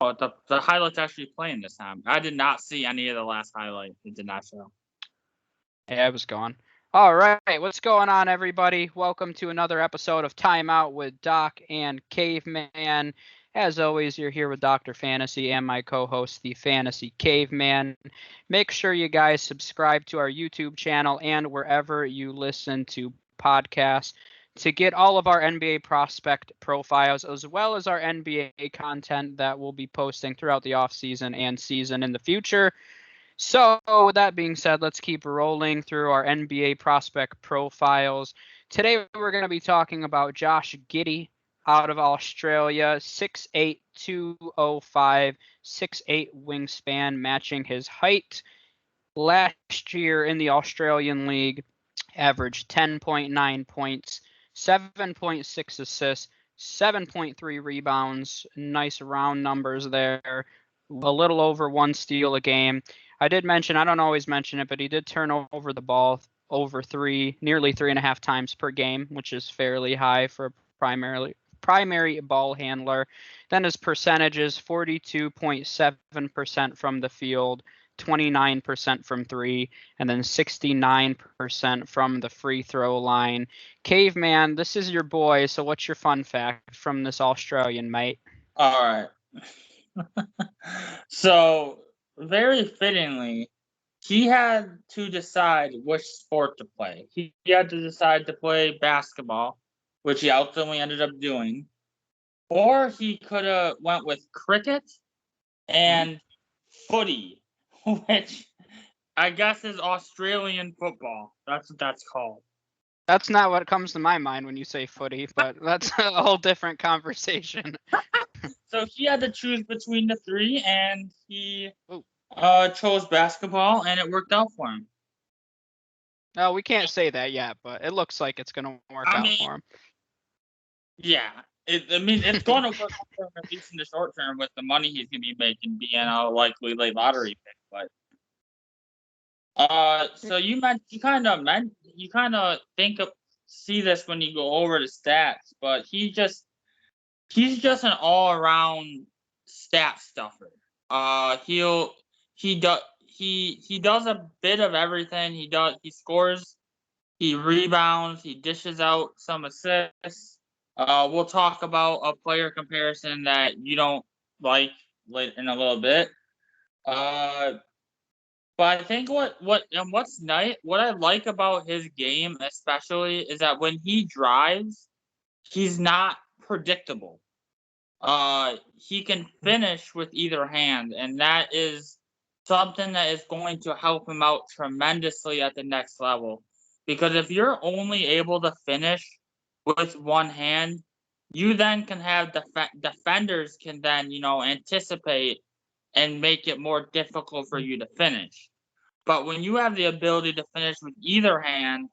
Oh, the highlights actually playing this time. I did not see any of the last highlight. It did not show. Yeah, it was gone. All right, what's going on, everybody? Welcome to another episode of Timeout with Doc and Caveman. As always, you're here with Dr. Fantasy and my co-host, the Fantasy Caveman. Make sure you guys subscribe to our YouTube channel and wherever you listen to podcasts to get all of our NBA prospect profiles as well as our NBA content that we'll be posting throughout the offseason and season in the future. So, with that being said, let's keep rolling through our NBA prospect profiles. Today, we're going to be talking about Josh Giddey out of Australia, 6'8", 205, 6'8" wingspan, matching his height. Last year in the Australian League, averaged 10.9 points, 7.6 assists, 7.3 rebounds. Nice round numbers there. A little over one steal a game. I did mention, I don't always mention it, but he did turn over the ball over nearly 3.5 times per game, which is fairly high for a primary ball handler. Then his percentages, 42.7% from the field, 29% from three, and then 69% from the free throw line. Caveman, this is your boy, so what's your fun fact from this Australian, mate? All right. So, very fittingly, he had to decide which sport to play. He had to decide to play basketball, which he ultimately ended up doing, or he could have went with cricket and footy, which I guess is Australian football. That's what that's called. That's not what comes to my mind when you say footy, but that's a whole different conversation. So he had to choose between the three, and he chose basketball, and it worked out for him. No, we can't say that yet, but it looks like it's going to work out for him. Yeah. It's going to work out for him, at least in the short term, with the money he's going to be making being a likely late lottery pick. But so you kind of see this when you go over the stats, but he's just an all around stat stuffer. He does a bit of everything. He scores, he rebounds, he dishes out some assists. We'll talk about a player comparison that you don't like in a little bit. But I think what I like about his game especially is that when he drives, he's not predictable. He can finish with either hand, and that is something that is going to help him out tremendously at the next level. Because if you're only able to finish with one hand, you then can have defenders can then, anticipate and make it more difficult for you to finish. But when you have the ability to finish with either hand,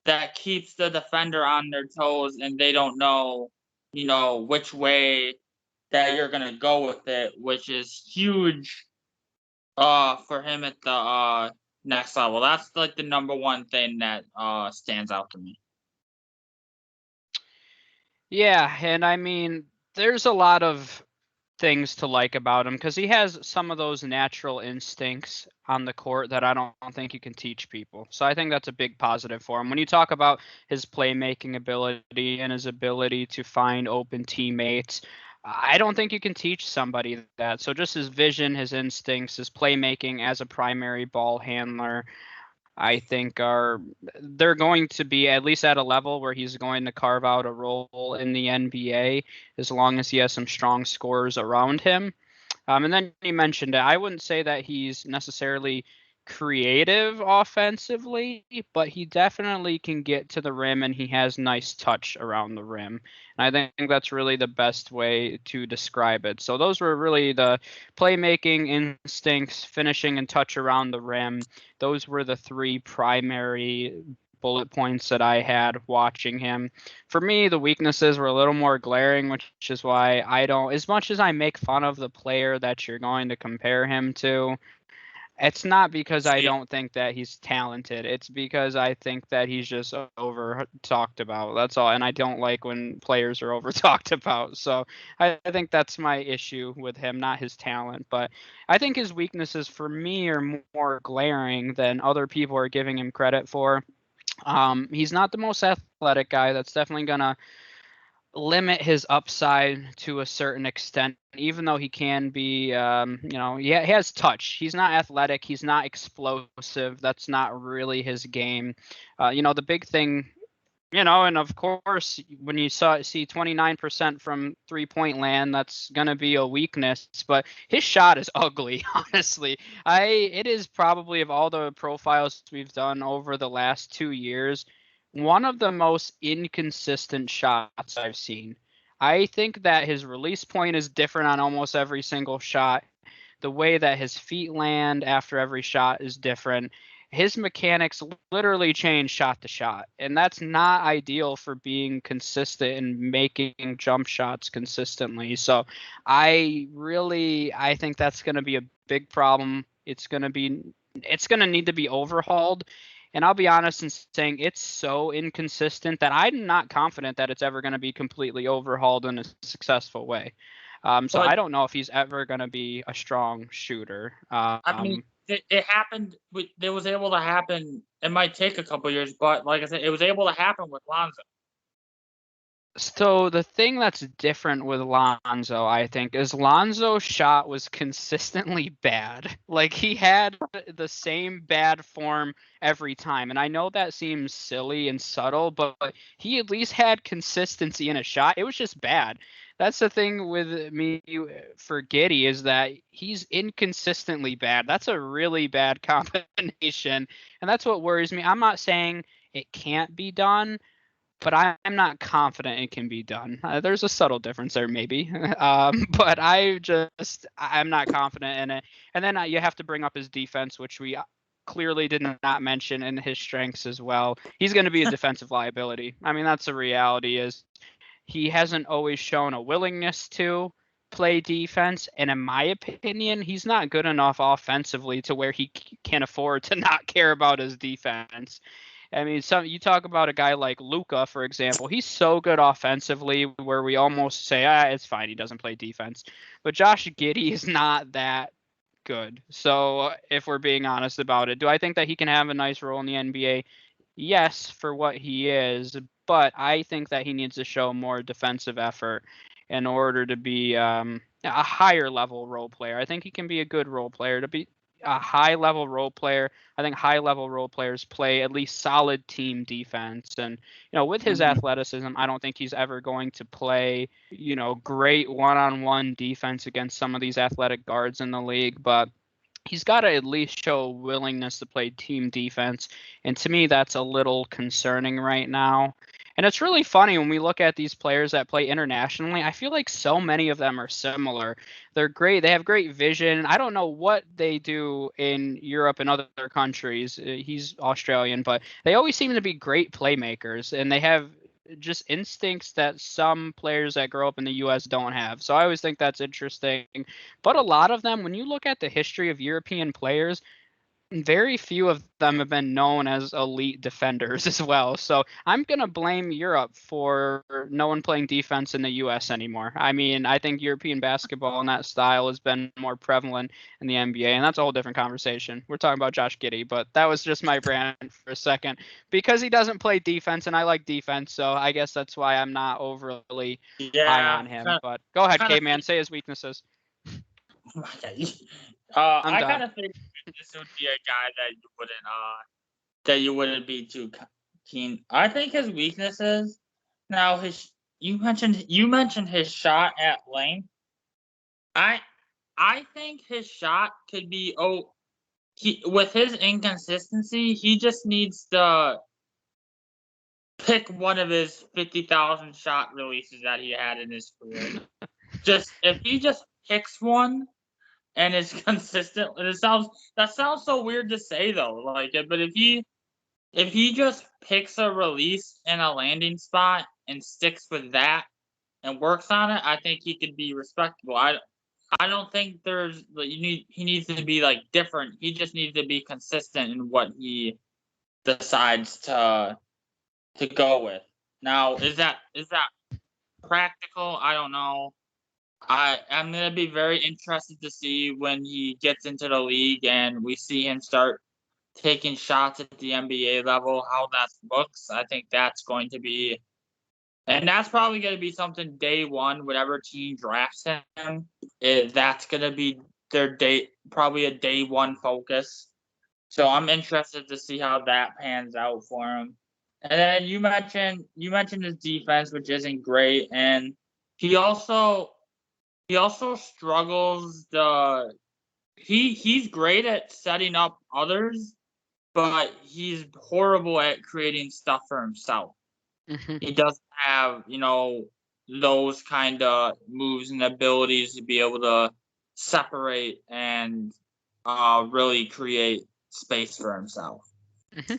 that keeps the defender on their toes and they don't know, which way that you're gonna go with it, which is huge for him at the next level. That's like the number one thing that stands out to me. Yeah, and I mean, there's a lot of things to like about him because he has some of those natural instincts on the court that I don't think you can teach people. So I think that's a big positive for him. When you talk about his playmaking ability and his ability to find open teammates, I don't think you can teach somebody that. So just his vision, his instincts, his playmaking as a primary ball handler, I think they're going to be at least at a level where he's going to carve out a role in the NBA as long as he has some strong scorers around him. And then you mentioned it. I wouldn't say that he's necessarily creative offensively, but he definitely can get to the rim and he has nice touch around the rim. And I think that's really the best way to describe it. So those were really the playmaking, instincts, finishing, and touch around the rim. Those were the three primary bullet points that I had watching him. For me, the weaknesses were a little more glaring, which is why I don't, as much as I make fun of the player that you're going to compare him to, It's not because I don't think that he's talented. It's because I think that he's just over talked about. That's all. And I don't like when players are over talked about. So I think that's my issue with him, not his talent. But I think his weaknesses for me are more glaring than other people are giving him credit for. He's not the most athletic guy. That's definitely going to limit his upside to a certain extent, even though he can be, he has touch. He's not athletic. He's not explosive. That's not really his game. The big thing, and of course, when you see 29% from 3-point land, that's going to be a weakness. But his shot is ugly, honestly. It is probably, of all the profiles we've done over the last 2 years, one of the most inconsistent shots I've seen. I think that his release point is different on almost every single shot. The way that his feet land after every shot is different. His mechanics literally change shot to shot, and that's not ideal for being consistent and making jump shots consistently. So I think that's going to be a big problem. It's going to need to be overhauled. And I'll be honest in saying it's so inconsistent that I'm not confident that it's ever going to be completely overhauled in a successful way. So I don't know if he's ever going to be a strong shooter. I mean, it happened. It was able to happen. It might take a couple years, but like I said, it was able to happen with Lonzo. So the thing that's different with Lonzo, I think, is Lonzo's shot was consistently bad. Like he had the same bad form every time. And I know that seems silly and subtle, but he at least had consistency in a shot. It was just bad. That's the thing with me for Giddey is that he's inconsistently bad. That's a really bad combination. And that's what worries me. I'm not saying it can't be done, but I'm not confident it can be done. There's a subtle difference there, maybe, but I'm not confident in it. And then you have to bring up his defense, which we clearly did not mention, in his strengths as well. He's going to be a defensive liability. I mean, that's the reality. Is he hasn't always shown a willingness to play defense, and in my opinion, he's not good enough offensively to where he can afford to not care about his defense. I mean, you talk about a guy like Luka, for example. He's so good offensively, where we almost say, it's fine, he doesn't play defense. But Josh Giddey is not that good. So if we're being honest about it, do I think that he can have a nice role in the NBA? Yes, for what he is, but I think that he needs to show more defensive effort in order to be a higher level role player. I think he can be a good role player. To be a high level role player, I think high level role players play at least solid team defense. And with his athleticism, I don't think he's ever going to play great one-on-one defense against some of these athletic guards in the league, but he's got to at least show a willingness to play team defense. And to me, that's a little concerning right now. And it's really funny when we look at these players that play internationally. I feel like so many of them are similar. They're great. They have great vision. I don't know what they do in Europe and other countries. He's Australian, but they always seem to be great playmakers, and they have just instincts that some players that grow up in the US don't have. So I always think that's interesting. But a lot of them, when you look at the history of European players, very few of them have been known as elite defenders as well. So I'm going to blame Europe for no one playing defense in the US anymore. I mean, I think European basketball in that style has been more prevalent in the NBA, and that's a whole different conversation. We're talking about Josh Giddey, but that was just my brand for a second because he doesn't play defense, and I like defense, so I guess that's why I'm not overly high on him. But go ahead, K-Man, say his weaknesses. Okay. I kind of think this would be a guy that you wouldn't be too keen. I think his weaknesses. Now you mentioned his shot at length. I think his shot could be with his inconsistency, he just needs to pick one of his 50,000 shot releases that he had in his career. If he just picks one and is consistent, and that sounds so weird to say though, but if he just picks a release in a landing spot and sticks with that and works on it, I think he could be respectable. I don't think he needs to be like different. He just needs to be consistent in what he decides to go with. Now, is that practical? I don't know. I'm gonna be very interested to see when he gets into the league and we see him start taking shots at the NBA level, how that looks. I think that's going to be, and that's probably going to be something day one, whatever team drafts him. That's going to be their probably a day one focus. So I'm interested to see how that pans out for him. And then you mentioned his defense, which isn't great, and he also he also struggles he's great at setting up others, but he's horrible at creating stuff for himself. Hmm. He doesn't have, those kind of moves and abilities to be able to separate and really create space for himself. Hmm.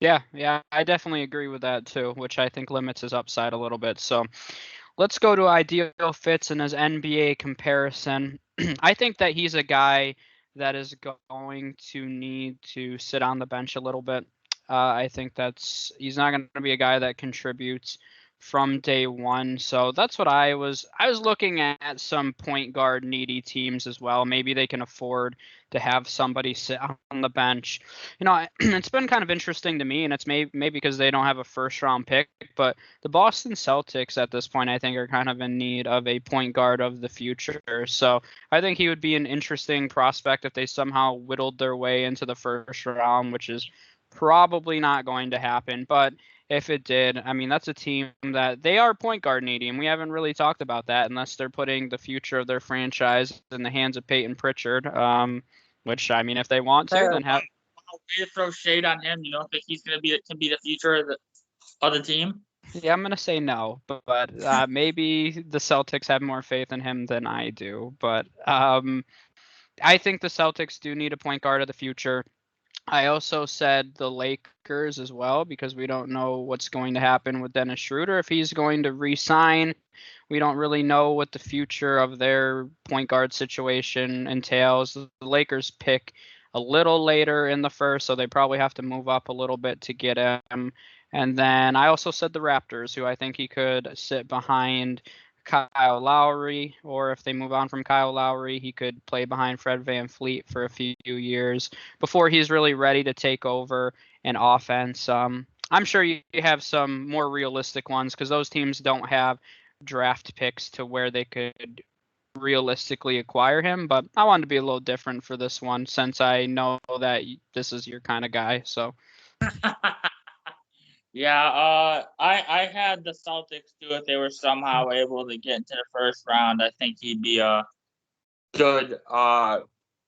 Yeah, I definitely agree with that too, which I think limits his upside a little bit. So let's go to ideal fits in his NBA comparison. I think that he's a guy that is going to need to sit on the bench a little bit. I think he's not going to be a guy that contributes from day one. So that's what I was looking at some point guard needy teams as well. Maybe they can afford to have somebody sit on the bench. It's been kind of interesting to me, and it's maybe because they don't have a first round pick, but the Boston Celtics at this point, I think, are kind of in need of a point guard of the future. So I think he would be an interesting prospect if they somehow whittled their way into the first round, which is probably not going to happen. But if it did, I mean, that's a team that they are point guard needy, and we haven't really talked about that unless they're putting the future of their franchise in the hands of Peyton Pritchard. Which, I mean, if they want to, then have. Way to throw shade on him. You don't think he's gonna can be the future of the team? Yeah, I'm gonna say no, but maybe the Celtics have more faith in him than I do. But I think the Celtics do need a point guard of the future. I also said the Lakers as well because we don't know what's going to happen with Dennis Schroeder if he's going to re-sign. We don't really know what the future of their point guard situation entails. The Lakers pick a little later in the first, so they probably have to move up a little bit to get him. And then I also said the Raptors, who I think he could sit behind Kyle Lowry, or if they move on from Kyle Lowry, he could play behind Fred VanVleet for a few years before he's really ready to take over an offense. I'm sure you have some more realistic ones because those teams don't have draft picks to where they could realistically acquire him. But I wanted to be a little different for this one since I know that this is your kind of guy. So Yeah, I had the Celtics too if they were somehow able to get into the first round. I think he'd be a good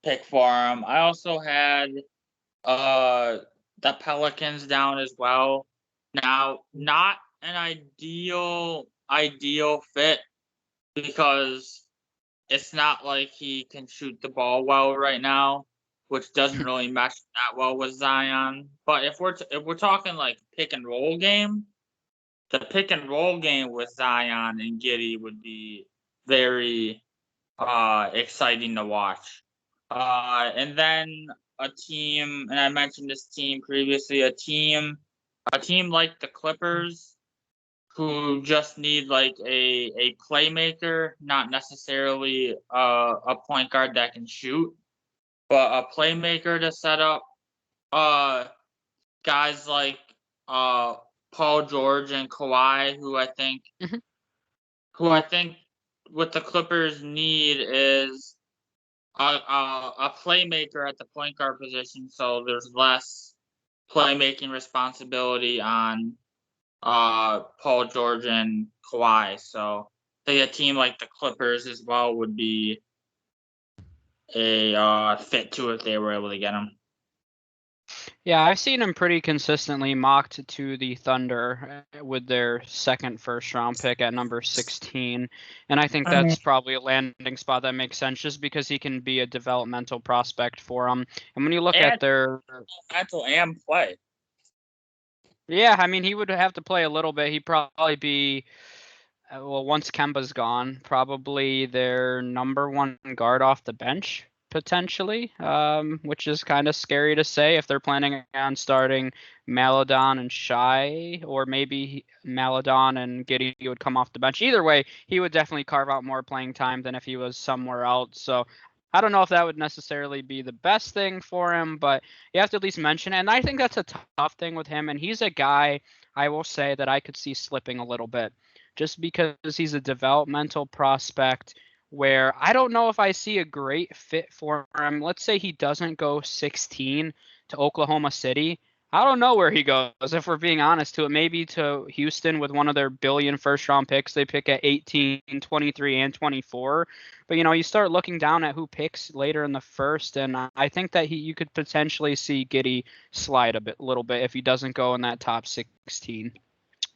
pick for him. I also had uh the Pelicans down as well. Now, not an ideal fit because it's not like he can shoot the ball well right now, which doesn't really mesh that well with Zion. But if we're talking like pick and roll game, the pick and roll game with Zion and Giddey would be very exciting to watch. And then a team, and I mentioned this team previously, a team like the Clippers who just need like a playmaker, not necessarily a point guard that can shoot, but a playmaker to set up uh guys like uh Paul George and Kawhi, Mhm. who I think what the Clippers need is a playmaker at the point guard position, so there's less playmaking responsibility on Paul George and Kawhi. So I think a team like the Clippers as well would be a fit to if they were able to get him. Yeah, I've seen him pretty consistently mocked to the Thunder with their second first round pick at number 16. And I think that's probably a landing spot that makes sense just because he can be a developmental prospect for them. And when you look And at their. mental and play. Yeah, I mean, he would have to play a little bit. He'd probably be. well, once Kemba's gone, probably their number one guard off the bench, potentially, which is kind of scary to say if they're planning on starting Maladon and Shai, or maybe Maladon and Giddey would come off the bench. Either way, he would definitely carve out more playing time than if he was somewhere else. So I don't know if that would necessarily be the best thing for him, but you have to at least mention it. And I think that's a tough thing with him. And he's a guy, I will say, that I could see slipping a little bit just because he's a developmental prospect where I don't know if I see a great fit for him. Let's say he doesn't go 16 to Oklahoma City. I don't know where he goes, if we're being honest, to it. Maybe to Houston with one of their billion first-round picks. They pick at 18, 23, and 24. But, you start looking down at who picks later in the first, and I think that you could potentially see Giddey slide a little bit if he doesn't go in that top 16.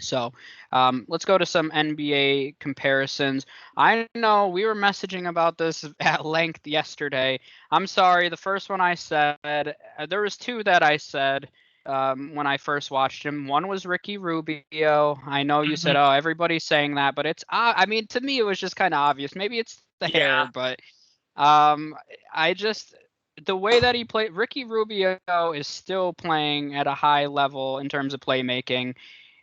So let's go to some NBA comparisons. I know we were messaging about this at length yesterday. I'm sorry, the first one I said, there was two that I said when I first watched him. One was Ricky Rubio. I know you said, oh, everybody's saying that, but it's, I mean, to me, it was just kind of obvious. Maybe it's the hair, but the way that he played, Ricky Rubio is still playing at a high level in terms of playmaking.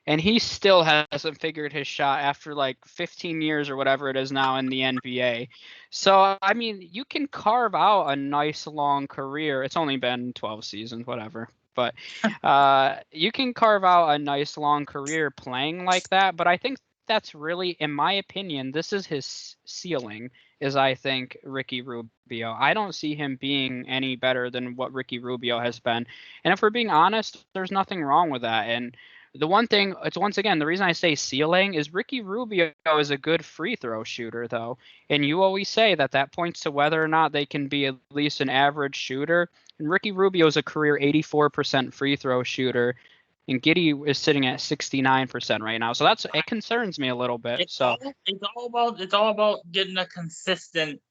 And he still hasn't figured his shot after like 15 years or whatever it is now in the NBA. So, I mean, you can carve out a nice long career. It's only been 12 seasons, whatever. But you can carve out a nice long career playing like that. But I think that's really, in my opinion, this is his ceiling, is I think Ricky Rubio. I don't see him being any better than what Ricky Rubio has been. And if we're being honest, there's nothing wrong with that. And the one thing, it's once again, the reason I say ceiling is Ricky Rubio is a good free throw shooter, though. And you always say that points to whether or not they can be at least an average shooter. And Ricky Rubio is a career 84% free throw shooter. And Giddey is sitting at 69% right now. So it concerns me a little bit. It's all about getting a consistent.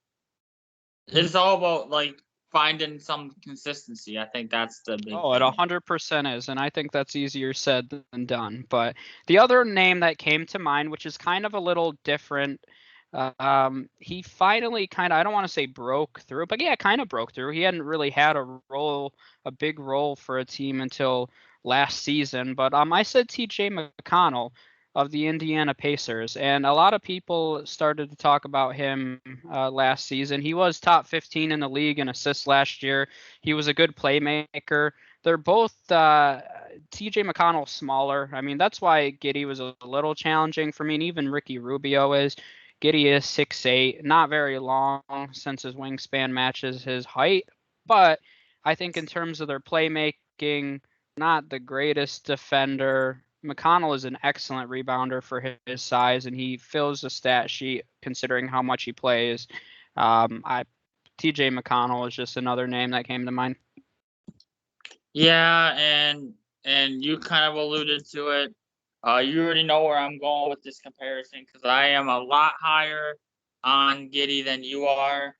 It's all about like finding some consistency. I think that's the big Oh, it thing. 100% is, and I think that's easier said than done. But the other name that came to mind, which is kind of a little different, he finally kind of, I don't want to say broke through, but yeah, kind of broke through. He hadn't really had a big role for a team until last season. But I said T.J. McConnell of the Indiana Pacers, and a lot of people started to talk about him last season. He was top 15 in the league in assists last year. He was a good playmaker. They're both T.J. McConnell smaller. I mean, that's why Giddey was a little challenging for me, and even Ricky Rubio is. Giddey is 6'8", not very long since his wingspan matches his height, but I think in terms of their playmaking, not the greatest defender. McConnell is an excellent rebounder for his size, and he fills the stat sheet considering how much he plays. TJ McConnell is just another name that came to mind. Yeah, and you kind of alluded to it. You already know where I'm going with this comparison because I am a lot higher on Giddey than you are.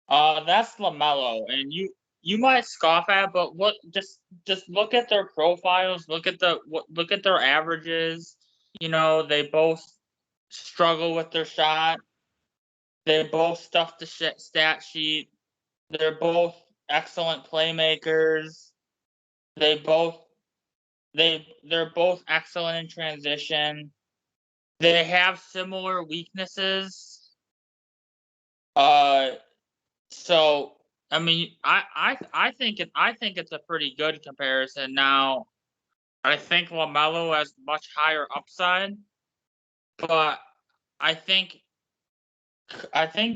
That's LaMelo, and you might scoff at, but what just look at their profiles, look at their averages. They both struggle with their shot. They both stuff the stat sheet. They're both excellent playmakers. They're both excellent in transition. They have similar weaknesses. So I mean, I think it's a pretty good comparison. Now, I think LaMelo has much higher upside, but I think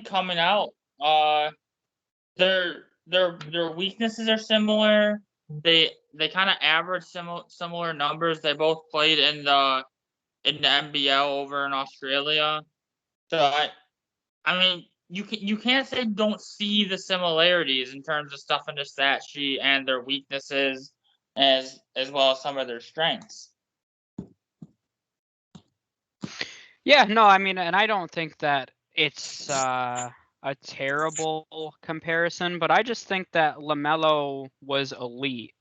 coming out, their weaknesses are similar. They kind of average similar numbers. They both played in the NBL over in Australia. So I mean, you can't say don't see the similarities in terms of stuff in the stat sheet and their weaknesses as well as some of their strengths. Yeah, no, I mean, and I don't think that it's a terrible comparison, but I just think that LaMelo was elite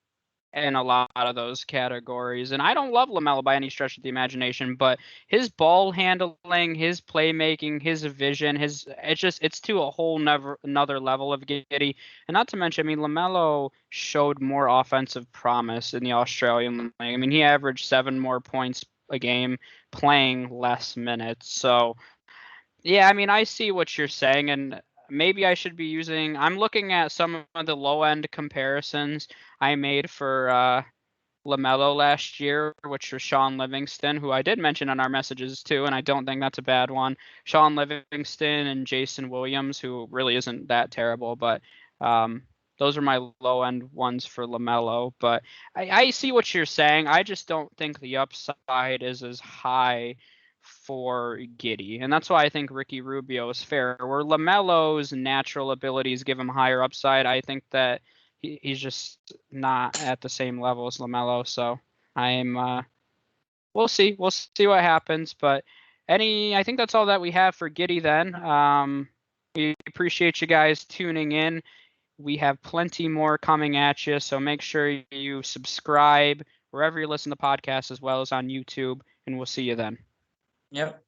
in a lot of those categories. And I don't love LaMelo by any stretch of the imagination, but his ball handling, his playmaking, his vision, it's to a whole another level of Giddey. And not to mention, I mean, LaMelo showed more offensive promise in the Australian League. I mean, he averaged 7 more points a game playing less minutes. So yeah, I mean, I see what you're saying, and maybe I should be using. I'm looking at some of the low end comparisons I made for LaMelo last year, which was Sean Livingston, who I did mention on our messages too, and I don't think that's a bad one. Sean Livingston and Jason Williams, who really isn't that terrible, but those are my low end ones for LaMelo. But I see what you're saying. I just don't think the upside is as high for Giddey, and that's why I think Ricky Rubio is fair. Where LaMelo's natural abilities give him higher upside, I think that he's just not at the same level as LaMelo. So we'll see what happens. But I think that's all that we have for Giddey then. We appreciate you guys tuning in. We have plenty more coming at you, so make sure you subscribe wherever you listen to podcasts as well as on YouTube, and we'll see you then. Yep.